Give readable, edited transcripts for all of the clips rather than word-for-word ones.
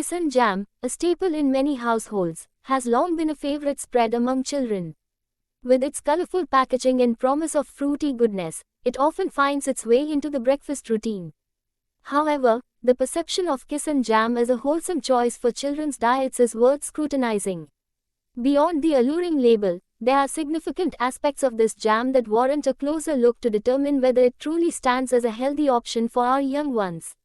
Kissan Jam, a staple in many households, has long been a favorite spread among children. With its colorful packaging and promise of fruity goodness, it often finds its way into the breakfast routine. However, the perception of Kissan Jam as a wholesome choice for children's diets is worth scrutinizing. Beyond the alluring label, there are significant aspects of this jam that warrant a closer look to determine whether it truly stands as a healthy option for our young ones.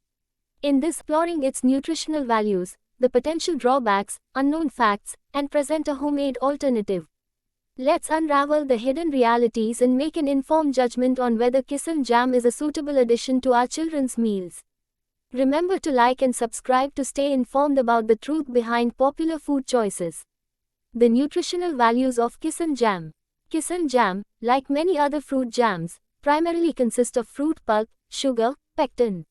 In this exploring its nutritional values, the potential drawbacks, unknown facts, and present a homemade alternative. Let's unravel the hidden realities and make an informed judgment on whether Kissan Jam is a suitable addition to our children's meals. Remember to like and subscribe to stay informed about the truth behind popular food choices. The nutritional values of Kissan Jam. Kissan Jam, like many other fruit jams, primarily consists of fruit pulp, sugar, pectin,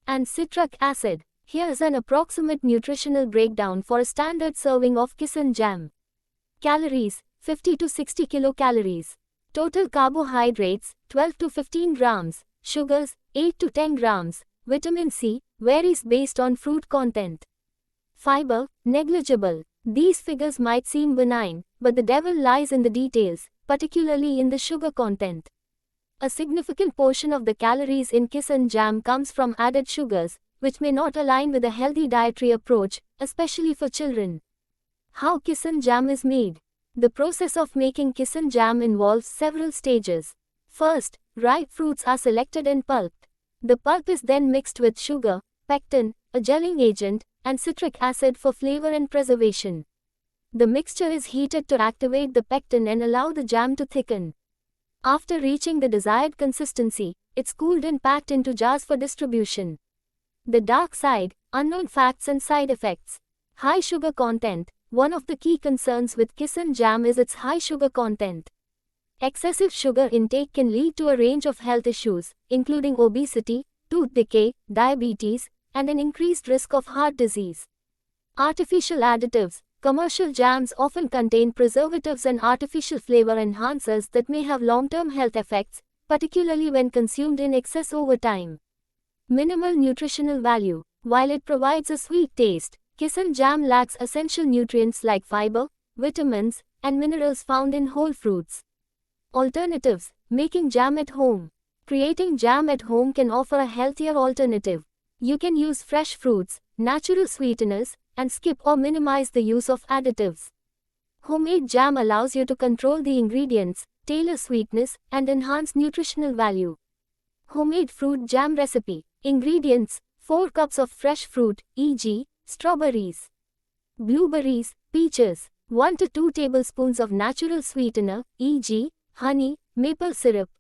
and citric acid. Here's an approximate nutritional breakdown for a standard serving of Kissan Jam. Calories: 50 to 60 kilocalories. Total carbohydrates: 12 to 15 grams. Sugars: 8 to 10 grams. Vitamin C varies based on fruit content. Fiber: negligible. These figures might seem benign, but the devil lies in the details, particularly in the sugar content. A significant portion of the calories in Kissan Jam comes from added sugars, which may not align with a healthy dietary approach, especially for children. How Kissan Jam is made. The process of making Kissan Jam involves several stages. First, ripe fruits are selected and pulped. The pulp is then mixed with sugar, pectin, a gelling agent, and citric acid for flavor and preservation. The mixture is heated to activate the pectin and allow the jam to thicken. After reaching the desired consistency, it's cooled and packed into jars for distribution. The dark side, unknown facts and side effects. High sugar content. One of the key concerns with Kissan Jam is its high sugar content. Excessive sugar intake can lead to a range of health issues, including obesity, tooth decay, diabetes, and an increased risk of heart disease. Artificial additives. Commercial jams often contain preservatives and artificial flavor enhancers that may have long-term health effects, particularly when consumed in excess over time. Minimal nutritional value. While it provides a sweet taste, Kissan Jam lacks essential nutrients like fiber, vitamins, and minerals found in whole fruits. Alternatives. Making jam at home. Creating jam at home can offer a healthier alternative. You can use fresh fruits, natural sweeteners, and skip or minimize the use of additives. Homemade jam allows you to control the ingredients, tailor sweetness, and enhance nutritional value. Homemade fruit jam recipe. Ingredients: 4 cups of fresh fruit, e.g., strawberries, blueberries, peaches. 1 to 2 tablespoons of natural sweetener, e.g., honey, maple syrup.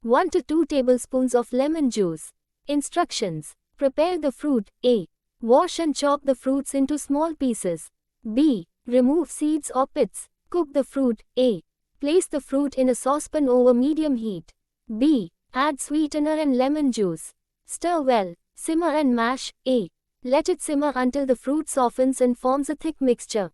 1 to 2 tablespoons of lemon juice. Instructions. Prepare the fruit. A. Wash and chop the fruits into small pieces. B. Remove seeds or pits. Cook the fruit. A. Place the fruit in a saucepan over medium heat. B. Add sweetener and lemon juice. Stir well. Simmer and mash. A. Let it simmer until the fruit softens and forms a thick mixture.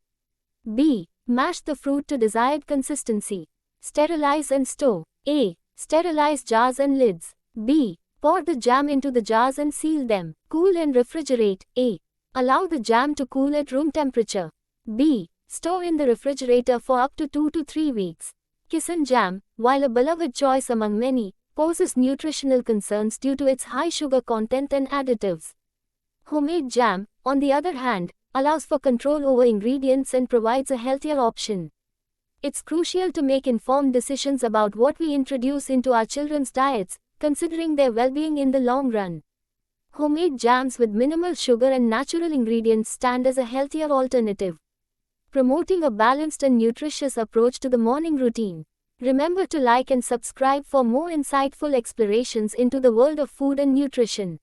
B. Mash the fruit to desired consistency. Sterilize and store. A. Sterilize jars and lids. B. Pour the jam into the jars and seal them. Cool and refrigerate. A. Allow the jam to cool at room temperature. B. Store in the refrigerator for up to 2 to 3 weeks. Kissan Jam, while a beloved choice among many, poses nutritional concerns due to its high sugar content and additives. Homemade jam, on the other hand, allows for control over ingredients and provides a healthier option. It's crucial to make informed decisions about what we introduce into our children's diets, considering their well-being in the long run. Homemade jams with minimal sugar and natural ingredients stand as a healthier alternative, promoting a balanced and nutritious approach to the morning routine. Remember to like and subscribe for more insightful explorations into the world of food and nutrition.